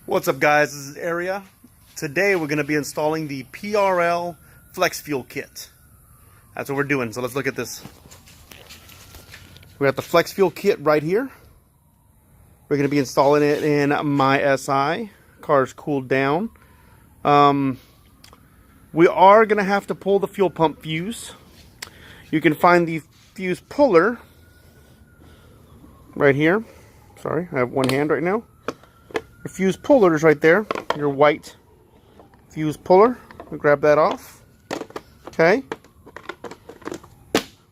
What's up, guys? This is Area. Today we're going to be installing the PRL Flex Fuel Kit. That's what we're doing, so let's look at this. We got the Flex Fuel Kit right here. We're going to be installing it in my SI. Car's cooled down. We are going to have to pull the fuel pump fuse. You can find the fuse puller right here. Sorry, I have one hand right now. The fuse puller is right there. Your white fuse puller. I'll grab that off. Okay.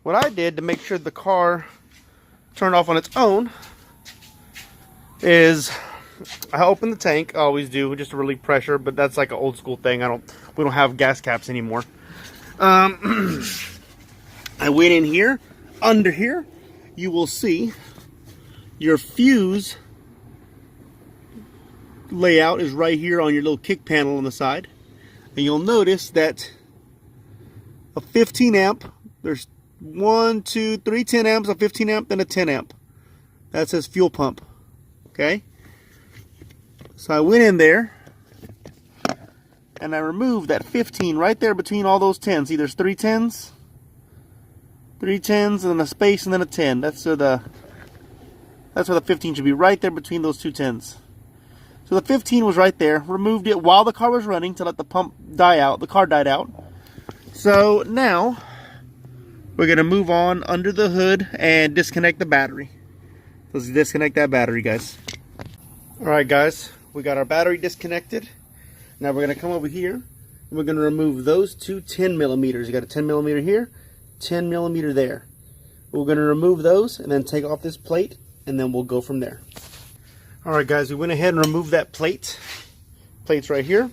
What I did to make sure the car turned off on its own is I opened the tank. I always do, just to relieve pressure, but that's like an old school thing. We don't have gas caps anymore. I went in here. Under here, you will see your fuse layout is right here on your little kick panel on the side, and you'll notice that a 15 amp, there's 1, 2, 3 10 amps, a 15 amp, and a 10 amp. That says fuel pump. Okay, so I went in there and I removed that 15 right there between all those 10s. See, there's 3 10s, and then a space, and then a 10. That's where the 15 should be, right there between those two 10s. So the 15 was right there. Removed it while the car was running to let the pump die out. The car died out. So now we're going to move on under the hood and disconnect the battery. Let's disconnect that battery, guys. Alright, guys. We got our battery disconnected. Now we're going to come over here and we're going to remove those two 10 millimeters. You got a 10 millimeter here, 10 millimeter there. We're going to remove those and then take off this plate, and then we'll go from there. Alright, guys, we went ahead and removed that plate. Plate's right here.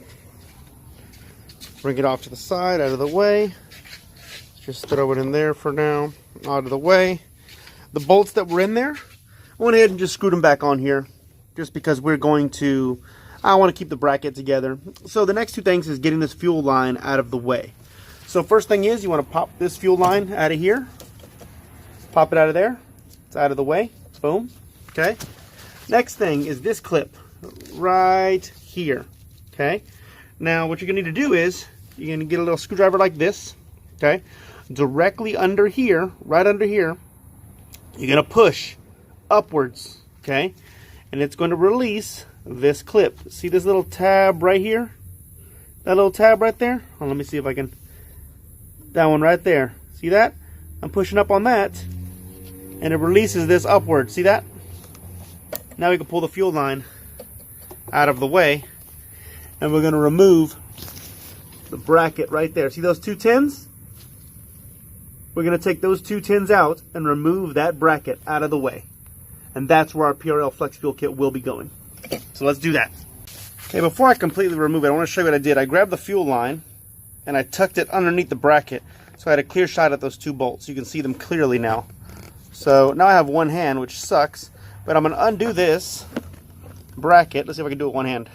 Bring it off to the side, out of the way. Just throw it in there for now, out of the way. The bolts that were in there, I went ahead and just screwed them back on here, just because we're going to, I want to keep the bracket together. So the next two things is getting this fuel line out of the way. So first thing is, you want to pop this fuel line out of here. Pop it out of there. It's out of the way. Boom. Okay. Next thing is this clip right here. Okay. Now what you're going to need to do is you're going to get a little screwdriver like this. Okay. Directly under here, right under here, you're going to push upwards. Okay. And it's going to release this clip. See this little tab right here? That little tab right there? Oh, let me see if I can. That one right there. See that? I'm pushing up on that, and it releases this upward. See that? Now we can pull the fuel line out of the way, and we're going to remove the bracket right there. See those two 10s? We're going to take those two 10s out and remove that bracket out of the way. And that's where our PRL Flex Fuel Kit will be going. So let's do that. Okay, before I completely remove it, I want to show you what I did. I grabbed the fuel line and I tucked it underneath the bracket, so I had a clear shot at those two bolts. You can see them clearly now. So now I have one hand, which sucks. But I'm going to undo this bracket. Let's see if I can do it with one hand.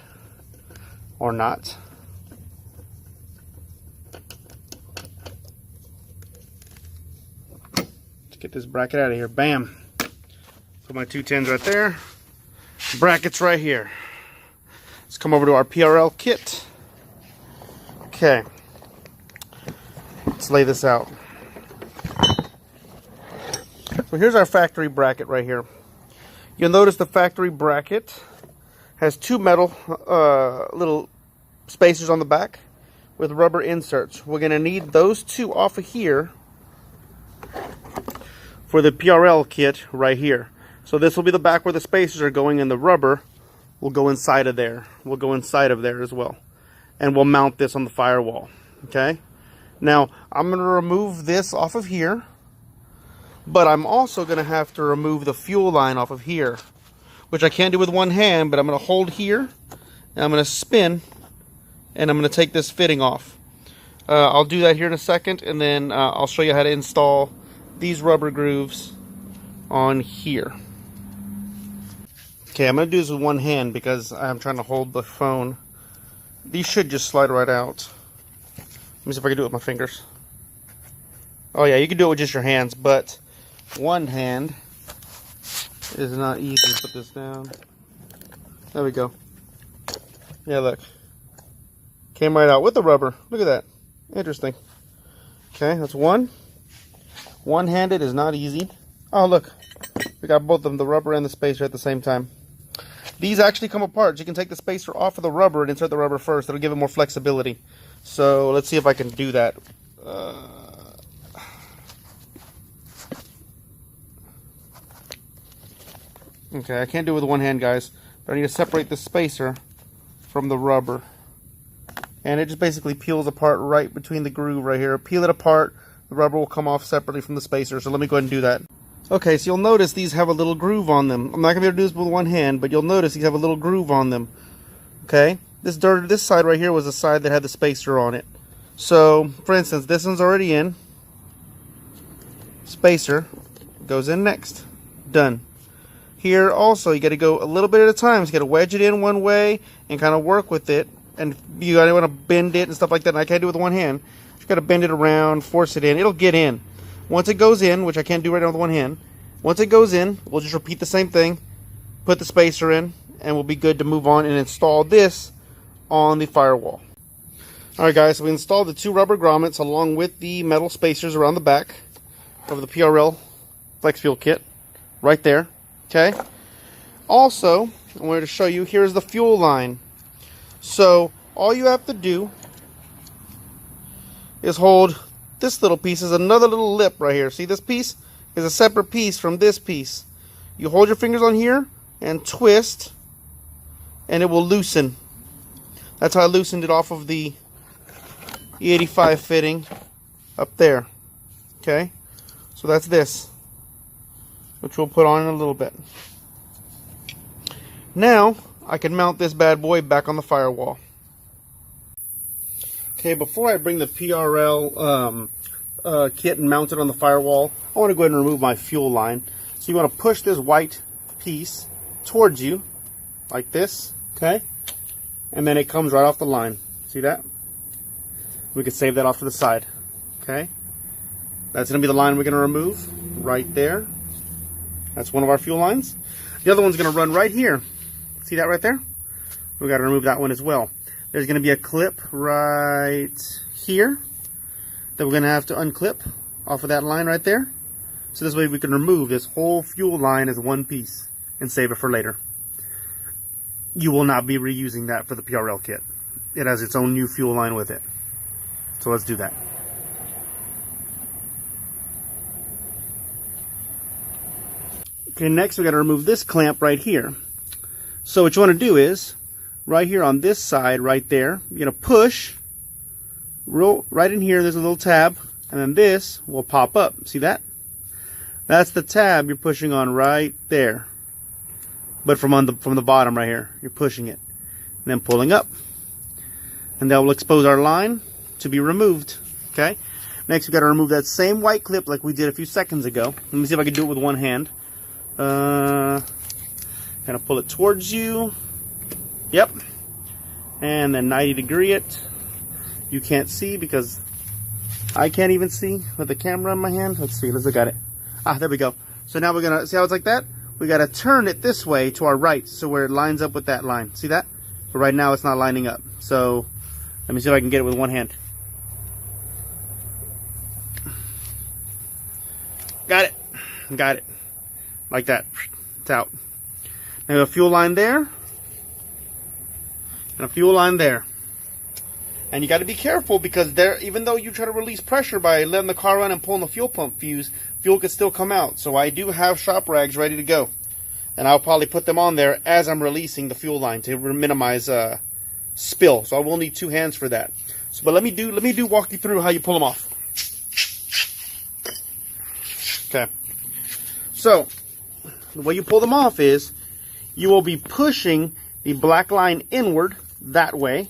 Or not. Let's get this bracket out of here. Bam. Put my two 10s right there. Brackets right here. Let's come over to our PRL kit. Okay. Let's lay this out. So here's our factory bracket right here. You'll notice the factory bracket has two metal little spacers on the back with rubber inserts. We're going to need those two off of here for the PRL kit right here. So this will be the back where the spacers are going, and the rubber will go inside of there. Will go inside of there as well. And we'll mount this on the firewall. Okay? Now, I'm going to remove this off of here. But I'm also going to have to remove the fuel line off of here, which I can't do with one hand, but I'm going to hold here, and I'm going to spin, and I'm going to take this fitting off. I'll do that here in a second, and then I'll show you how to install these rubber grooves on here. Okay, I'm going to do this with one hand because I'm trying to hold the phone. These should just slide right out. Let me see if I can do it with my fingers. Oh yeah, you can do it with just your hands, but one hand is not easy to put this down. There we go. Yeah, look. Came right out with the rubber. Look at that. Interesting. Okay, that's one. One-handed is not easy. Oh, look. We got both of them, the rubber and the spacer at the same time. These actually come apart. You can take the spacer off of the rubber and insert the rubber first. That'll give it more flexibility. So let's see if I can do that. Okay, I can't do it with one hand, guys. But I need to separate the spacer from the rubber. And it just basically peels apart right between the groove right here. Peel it apart. The rubber will come off separately from the spacer. So let me go ahead and do that. Okay, so you'll notice these have a little groove on them. I'm not going to be able to do this with one hand, but you'll notice these have a little groove on them. Okay? This side right here was the side that had the spacer on it. So, for instance, this one's already in. Spacer goes in next. Done. Here also, you got to go a little bit at a time. So you got to wedge it in one way and kind of work with it. And you got to want to bend it and stuff like that. And I can't do it with one hand. You got to bend it around, force it in. It'll get in. Once it goes in, which I can't do right now with one hand, once it goes in, we'll just repeat the same thing, put the spacer in, and we'll be good to move on and install this on the firewall. Alright guys, so we installed the two rubber grommets along with the metal spacers around the back of the PRL flex fuel kit, right there, okay? Also, I wanted to show you, here's the fuel line. So, all you have to do is hold this little piece. Is another little lip right here. See, this piece is a separate piece from this piece. You hold your fingers on here and twist, and it will loosen. That's how I loosened it off of the E85 fitting up there. Okay, so that's this, which we'll put on in a little bit. Now I can mount this bad boy back on the firewall. Okay, before I bring the PRL kit and mount it on the firewall, I want to go ahead and remove my fuel line. So you want to push this white piece towards you, like this, okay? And then it comes right off the line. See that? We can save that off to the side, okay? That's going to be the line we're going to remove, right there. That's one of our fuel lines. The other one's going to run right here. See that right there? We've got to remove that one as well. There's going to be a clip right here that we're going to have to unclip off of that line right there. So this way we can remove this whole fuel line as one piece and save it for later. You will not be reusing that for the PRL kit. It has its own new fuel line with it. So let's do that. Okay, next we got to remove this clamp right here. So what you want to do is, right here on this side, right there, you're going to push right in here. There's a little tab, and then this will pop up. See that? That's the tab you're pushing on right there. But from the bottom right here, you're pushing it, and then pulling up, and that will expose our line to be removed. Okay. Next, we got to remove that same white clip like we did a few seconds ago. Let me see if I can do it with one hand. Kind of pull it towards you. Yep. And then 90-degree it. You can't see because I can't even see with the camera in my hand. Let's see. Let's look at it. Ah, there we go. So now we're going to see how it's like that. We got to turn it this way to our right, so where it lines up with that line. See that? But right now it's not lining up. So let me see if I can get it with one hand. Got it. Got it. Like that. It's out. Now a fuel line there. And a fuel line there. And you got to be careful because there, even though you try to release pressure by letting the car run and pulling the fuel pump fuse, fuel could still come out. So I do have shop rags ready to go. And I'll probably put them on there as I'm releasing the fuel line to minimize spill. So I will need two hands for that. So, but let me walk you through how you pull them off. Okay. So the way you pull them off is you will be pushing the black line inward that way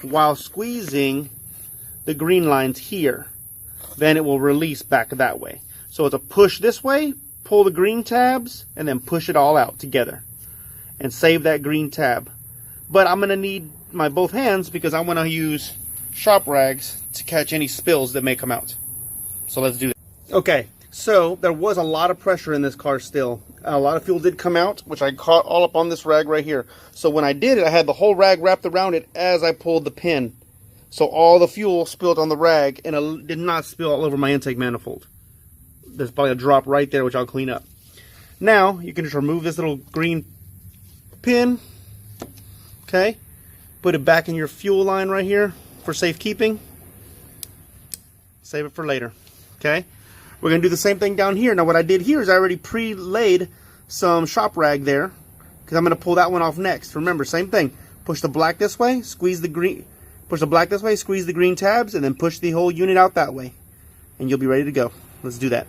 while squeezing the green lines here. Then it will release back that way. So it's a push this way, pull the green tabs, and then push it all out together and save that green tab. But I'm going to need my both hands because I want to use shop rags to catch any spills that may come out. So let's do that. Okay, so there was a lot of pressure in this car still, A lot of fuel did come out, which I caught all up on this rag right here. So when I did it, I had the whole rag wrapped around it as I pulled the pin. So all the fuel spilled on the rag, and it did not spill all over my intake manifold. There's probably a drop right there, which I'll clean up. Now, you can just remove this little green pin. Okay. Put it back in your fuel line right here for safekeeping. Save it for later. Okay. We're going to do the same thing down here. Now what I did here is I already pre-laid some shop rag there, because I'm going to pull that one off next. Remember, same thing. Push the black this way, squeeze the green, push the black this way, squeeze the green tabs, and then push the whole unit out that way. And you'll be ready to go. Let's do that.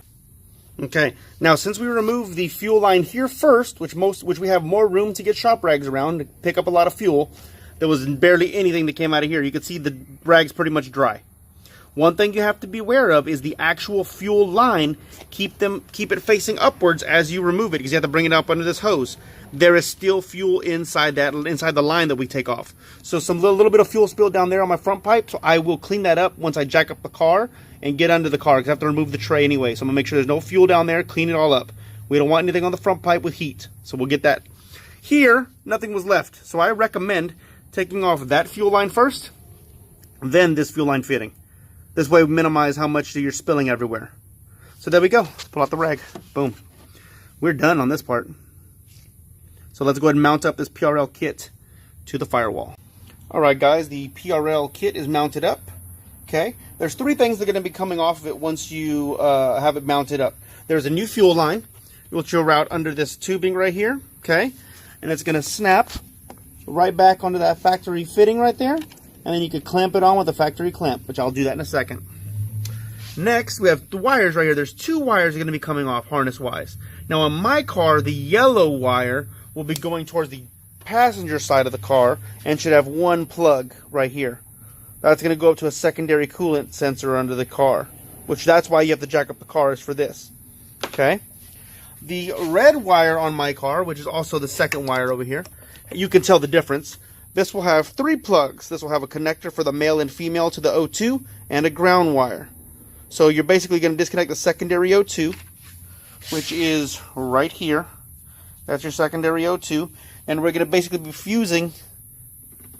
Okay, now since we removed the fuel line here first, which we have more room to get shop rags around to pick up a lot of fuel, there was barely anything that came out of here. You can see the rag's pretty much dry. One thing you have to be aware of is the actual fuel line. Keep it facing upwards as you remove it, because you have to bring it up under this hose. There is still fuel inside the line that we take off. So some little bit of fuel spilled down there on my front pipe. So I will clean that up once I jack up the car and get under the car, because I have to remove the tray anyway. So I'm gonna make sure there's no fuel down there. Clean it all up. We don't want anything on the front pipe with heat, so we'll get that. Here, nothing was left, so I recommend taking off that fuel line first, then this fuel line fitting. This way we minimize how much you're spilling everywhere. So there we go. Let's pull out the rag. Boom. We're done on this part. So let's go ahead and mount up this PRL kit to the firewall. Alright guys, the PRL kit is mounted up. Okay. There's three things that are going to be coming off of it once you have it mounted up. There's a new fuel line, which you'll route under this tubing right here. Okay. And it's going to snap right back onto that factory fitting right there. And then you could clamp it on with a factory clamp, which I'll do that in a second. Next, we have the wires right here. There's two wires that are going to be coming off harness-wise. Now, on my car, the yellow wire will be going towards the passenger side of the car and should have one plug right here. That's going to go up to a secondary coolant sensor under the car, which that's why you have to jack up the car is for this. Okay? The red wire on my car, which is also the second wire over here, you can tell the difference. This will have three plugs. This will have a connector for the male and female to the O2 and a ground wire. So you're basically going to disconnect the secondary O2, which is right here. That's your secondary O2. And we're going to basically be fusing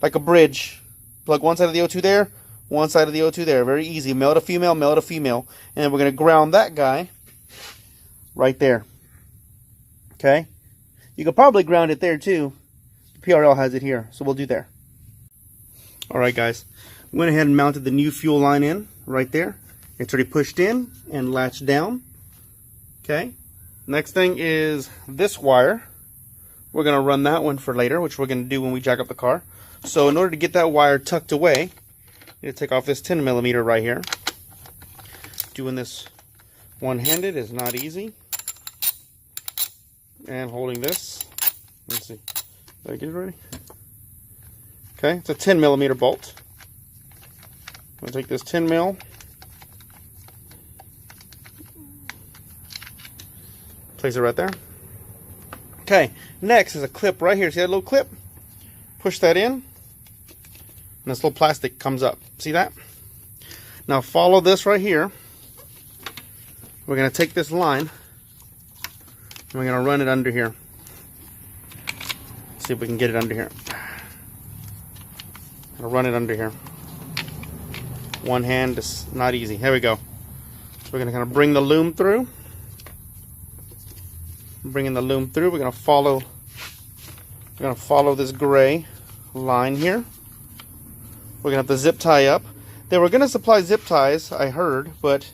like a bridge. Plug one side of the O2 there, one side of the O2 there. Very easy. Male to female, male to female. And then we're going to ground that guy right there. Okay? You could probably ground it there too. PRL has it here, so we'll do there. Alright guys, went ahead and mounted the new fuel line in right there. It's already pushed in and latched down. Okay, next thing is this wire. We're going to run that one for later, which we're going to do when we jack up the car. So in order to get that wire tucked away, you need to take off this 10mm right here. Doing this one-handed is not easy. And holding this, let's see. Did I get it ready? Okay, it's a 10mm bolt. I'm going to take this 10mm, place it right there. Okay, next is a clip right here. See that little clip? Push that in, and this little plastic comes up. See that? Now follow this right here. We're going to take this line, and we're going to run it under here. See if we can get it under here. I'll run it under here. One hand is not easy. Here we go. So we're going to kind of bring the loom through. Bringing the loom through, we're going to follow this gray line here. We're going to have the zip tie up. They were going to supply zip ties, I heard, but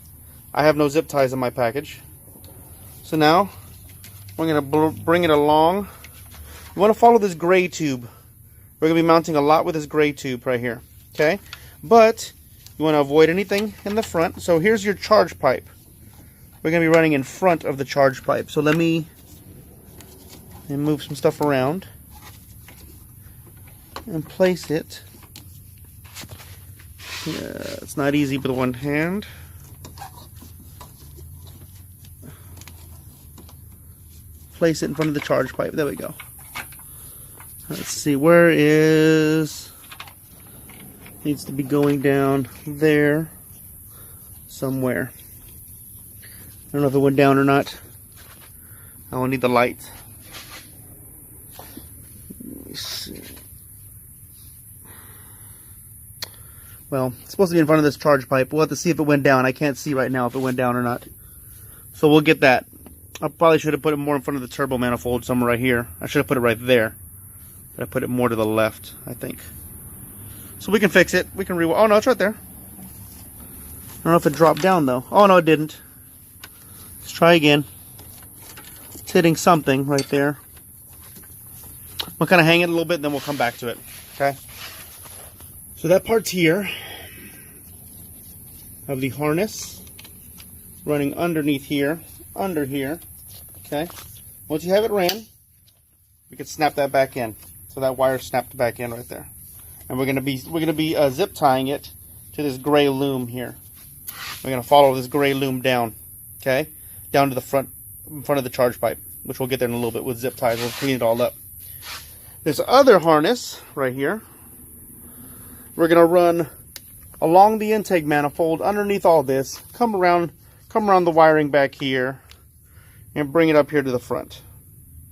I have no zip ties in my package. So now we're going to bring it along. You want to follow this gray tube. We're going to be mounting a lot with this gray tube right here. Okay? But you want to avoid anything in the front. So here's your charge pipe. We're going to be running in front of the charge pipe. So let me move some stuff around and place it. It's not easy with one hand. Place it in front of the charge pipe. There we go. Let's see, where is... Needs to be going down there somewhere. I don't know if it went down or not. I will need the light. Let me see. Well, it's supposed to be in front of this charge pipe. We'll have to see if it went down. I can't see right now if it went down or not. So we'll get that. I probably should have put it more in front of the turbo manifold somewhere right here. I should have put it right there. But I put it more to the left, I think. So we can fix it. We can oh no, it's right there. I don't know if it dropped down though. Oh no, it didn't. Let's try again. It's hitting something right there. We'll kind of hang it a little bit, then we'll come back to it. Okay? So that part's here. I have the harness running underneath here, under here. Okay? Once you have it ran, we can snap that back in. So that wire snapped back in right there. And we're gonna be zip tying it to this gray loom here. We're gonna follow this gray loom down, okay, down to the front, in front of the charge pipe, which we'll get there in a little bit with zip ties. We'll clean it all up. This other harness right here, we're gonna run along the intake manifold underneath all this, come around the wiring back here, and bring it up here to the front,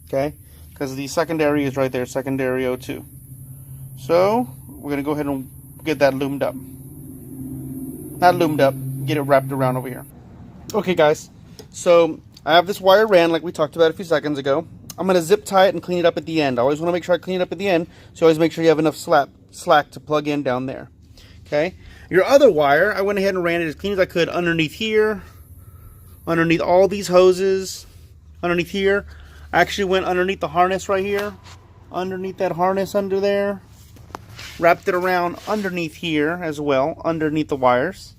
okay? Because the secondary is right there, secondary O2. So we're gonna go ahead and get that loomed up. Not loomed up, get it wrapped around over here. Okay guys, so I have this wire ran like we talked about a few seconds ago. I'm gonna zip tie it and clean it up at the end. I always wanna make sure I clean it up at the end, so always make sure you have enough slack to plug in down there. Okay? Your other wire, I went ahead and ran it as clean as I could underneath here, underneath all these hoses, underneath here. I actually went underneath the harness right here, underneath that harness under there, wrapped it around underneath here as well, underneath the wires,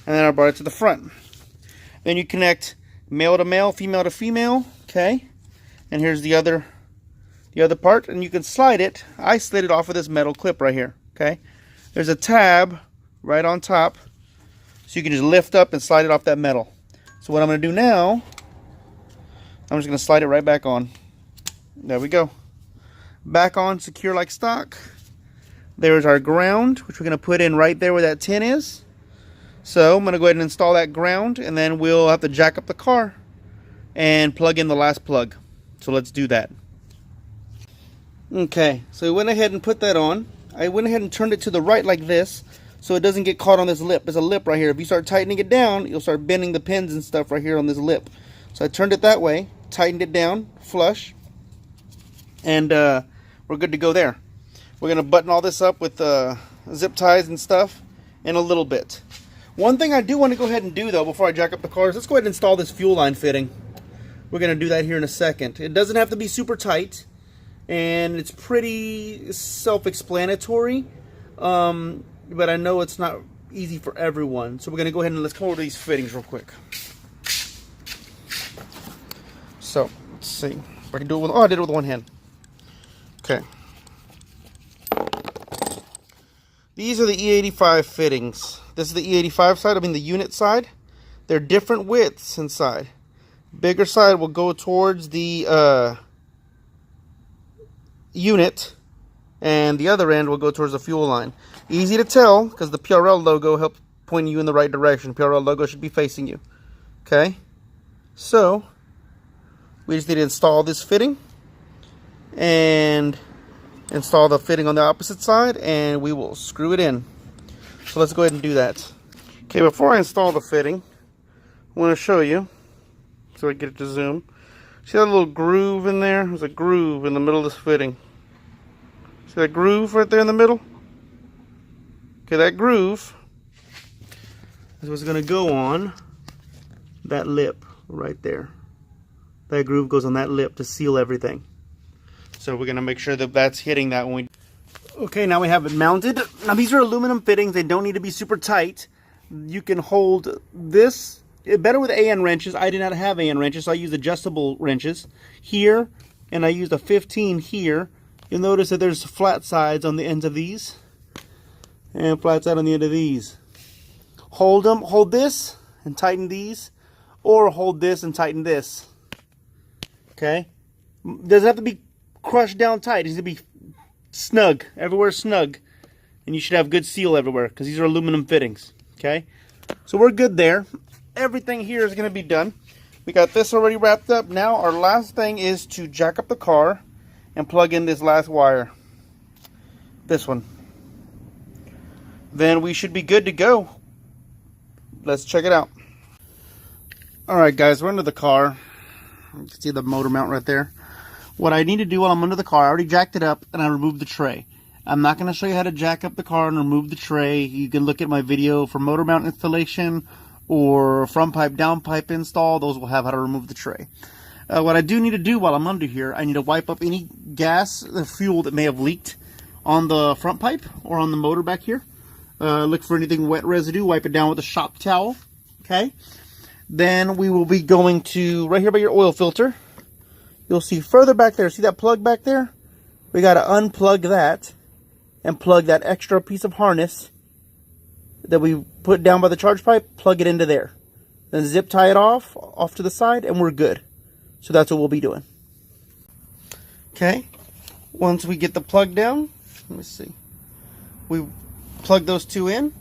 and then I brought it to the front. Then you connect male to male, female to female, okay? And here's the other part, and you can slide it. I slid it off of this metal clip right here, okay? There's a tab right on top, so you can just lift up and slide it off that metal. So what I'm going to do now, I'm just going to slide it right back on. There we go. Back on, secure like stock. There's our ground, which we're going to put in right there where that tin is. So I'm going to go ahead and install that ground, and then we'll have to jack up the car and plug in the last plug. So let's do that. Okay, so we went ahead and put that on. I went ahead and turned it to the right like this, so it doesn't get caught on this lip. There's a lip right here. If you start tightening it down, you'll start bending the pins and stuff right here on this lip. So I turned it that way, tightened it down, flush, and we're good to go there. We're going to button all this up with zip ties and stuff in a little bit. One thing I do want to go ahead and do, though, before I jack up the car is let's go ahead and install this fuel line fitting. We're going to do that here in a second. It doesn't have to be super tight, and it's pretty self-explanatory, but I know it's not easy for everyone. So we're going to go ahead and let's come over to these fittings real quick. So, let's see. If I can do it with, oh, I did it with one hand. Okay. These are the E85 fittings. This is the E85 side, I mean the unit side. They're different widths inside. Bigger side will go towards the unit, and the other end will go towards the fuel line. Easy to tell because the PRL logo helps point you in the right direction. PRL logo should be facing you. Okay? So, we just need to install this fitting and install the fitting on the opposite side, and we will screw it in. So let's go ahead and do that. Okay, before I install the fitting, I want to show you, so I get it to zoom. See that little groove in there? There's a groove in the middle of this fitting. See that groove right there in the middle? Okay, that groove is what's going to go on that lip right there. That groove goes on that lip to seal everything. So we're going to make sure that that's hitting that when we... Okay, now we have it mounted. Now these are aluminum fittings. They don't need to be super tight. You can hold this better with AN wrenches. I did not have AN wrenches, so I used adjustable wrenches here, and I used a 15 here. You'll notice that there's flat sides on the ends of these, and flat side on the end of these. Hold them. Hold this and tighten these, or hold this and tighten this. Okay? Doesn't have to be crushed down tight. It needs to be snug. Everywhere snug. And you should have good seal everywhere because these are aluminum fittings. Okay? So we're good there. Everything here is going to be done. We got this already wrapped up. Now our last thing is to jack up the car and plug in this last wire. This one. Then we should be good to go. Let's check it out. Alright guys, we're under the car. You can see the motor mount right there. What I need to do while I'm under the car, I already jacked it up and I removed the tray. I'm not going to show you how to jack up the car and remove the tray. You can look at my video for motor mount installation or front pipe, down pipe install. Those will have how to remove the tray. What I do need to do while I'm under here, I need to wipe up any gas or fuel that may have leaked on the front pipe or on the motor back here. Look for anything wet residue, wipe it down with a shop towel. Okay. Then we will be going to right here by your oil filter. You'll see further back there, see that plug back there? We got to unplug that and plug that extra piece of harness that we put down by the charge pipe, plug it into there. Then zip tie it off to the side, and we're good. So that's what we'll be doing. Okay. Once we get the plug down, let me see. We plug those two in.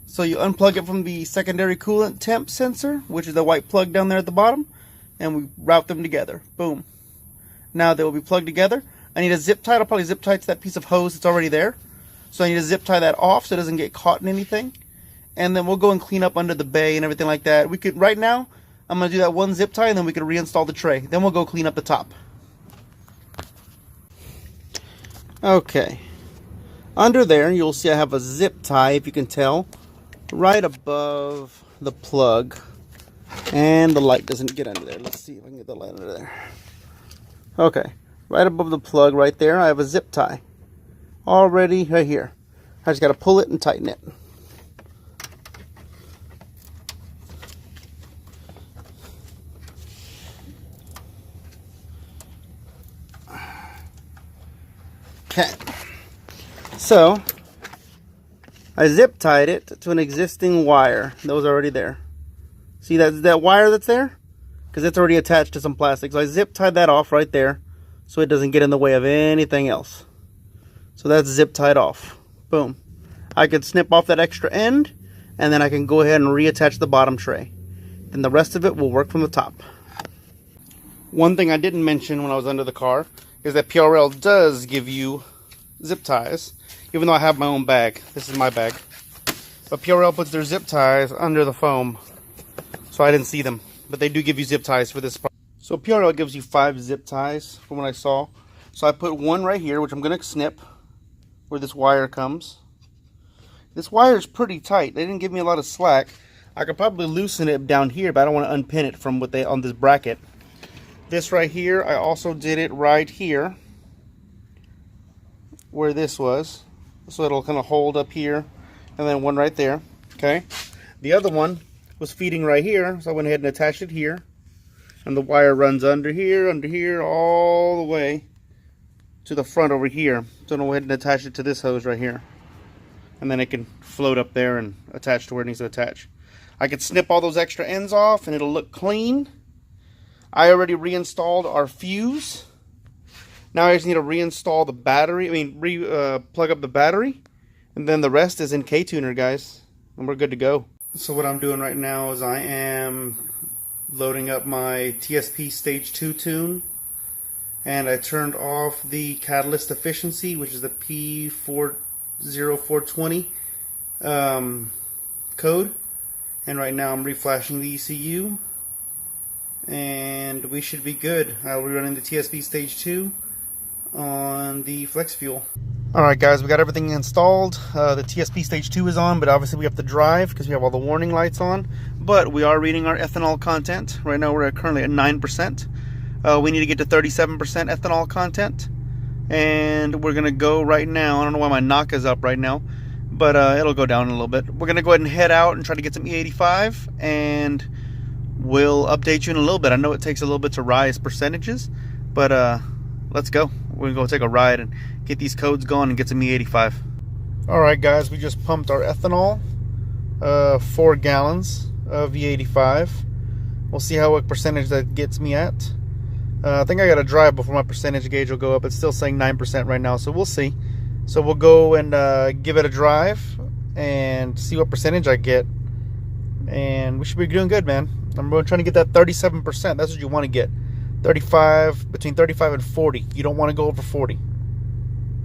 So you unplug it from the secondary coolant temp sensor, which is the white plug down there at the bottom, and we route them together. Boom. Now they will be plugged together. I need a zip tie. I'll probably zip tie to that piece of hose that's already there. So I need to zip tie that off so it doesn't get caught in anything. And then we'll go and clean up under the bay and everything like that. We could, right now, I'm going to do that one zip tie and then we could reinstall the tray. Then we'll go clean up the top. Okay. Under there, you'll see I have a zip tie, if you can tell, right above the plug. And the light doesn't get under there. Let's see if I can get the light under there. Okay. Right above the plug right there, I have a zip tie. Already right here. I just got to pull it and tighten it. Okay. So, I zip tied it to an existing wire that was already there. See that wire that's there? Because it's already attached to some plastic. So I zip tied that off right there so it doesn't get in the way of anything else. So that's zip tied off. Boom. I could snip off that extra end and then I can go ahead and reattach the bottom tray. Then the rest of it will work from the top. One thing I didn't mention when I was under the car is that PRL does give you zip ties, even though I have my own bag. This is my bag. But PRL puts their zip ties under the foam, so I didn't see them. But they do give you zip ties for this part. So PRL gives you 5 zip ties from what I saw. So I put one right here, which I'm going to snip where this wire comes. This wire is pretty tight. They didn't give me a lot of slack. I could probably loosen it down here, but I don't want to unpin it from what they on this bracket. This right here, I also did it right here where this was. So it'll kind of hold up here, and then one right there. Okay. The other one was feeding right here, so I went ahead and attached it here. And the wire runs under here, all the way to the front over here. So I'll go ahead and attach it to this hose right here. And then it can float up there and attach to where it needs to attach. I could snip all those extra ends off and it'll look clean. I already reinstalled our fuse. Now I just need to reinstall the battery. Plug up the battery. And then the rest is in K-Tuner, guys. And we're good to go. So what I'm doing right now is I am loading up my TSP Stage 2 tune. And I turned off the catalyst efficiency, which is the P40420 code. And right now I'm reflashing the ECU. And we should be good. I'll be running the TSP Stage 2 on the flex fuel. Alright guys, we got everything installed. The TSP Stage 2 is on, but obviously we have to drive because we have all the warning lights on. But we are reading our ethanol content. Right now we're currently at 9%. We need to get to 37% ethanol content. And we're going to go right now. I don't know why my knock is up right now, but it'll go down a little bit. We're going to go ahead and head out and try to get some E85, and we'll update you in a little bit. I know it takes a little bit to rise percentages, but let's go. We're going to go take a ride and get these codes going and get some E85. Alright guys, we just pumped our ethanol. 4 gallons of E85. We'll see what percentage that gets me at. I think I got to drive before my percentage gauge will go up. It's still saying 9% right now, so we'll see. So we'll go and give it a drive and see what percentage I get. And we should be doing good, man. Remember, we're trying to get that 37%. That's what you want to get. 35, between 35 and 40. You don't want to go over 40.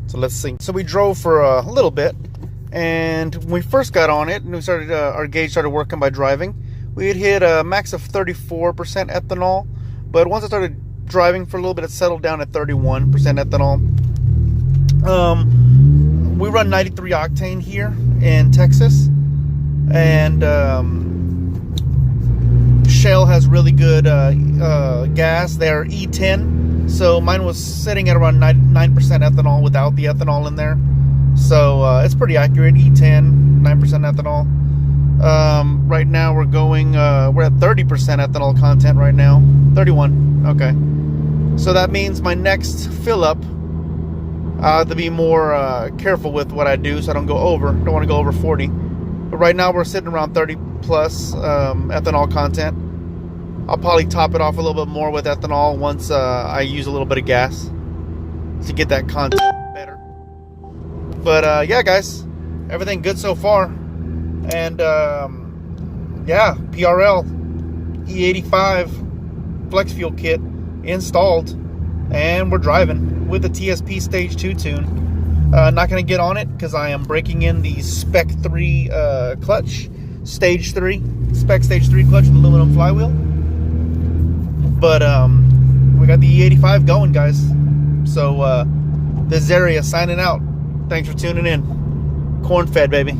So let's see. So we drove for a little bit, and when we first got on it, and we started, our gauge started working by driving, we had hit a max of 34% ethanol. But once I started driving for a little bit, it settled down at 31% ethanol. We run 93 octane here in Texas, and Shell has really good gas. They're E10, so mine was sitting at around 9% ethanol without the ethanol in there. So it's pretty accurate. E10, 9% ethanol. Right now we're going, we're at 30% ethanol content right now. 31. Okay. So that means my next fill up, I have to be more careful with what I do so I don't go over. Don't want to go over 40. But right now we're sitting around 30 plus ethanol content. I'll probably top it off a little bit more with ethanol once I use a little bit of gas to get that content better. But yeah, guys, everything good so far. And yeah, PRL E85 flex fuel kit installed, and we're driving with the TSP Stage 2 tune. Not going to get on it because I am breaking in the Spec 3 clutch, Stage 3, Spec Stage 3 clutch with aluminum flywheel. But we got the E85 going, guys. So this is Area signing out. Thanks for tuning in. Corn fed, baby.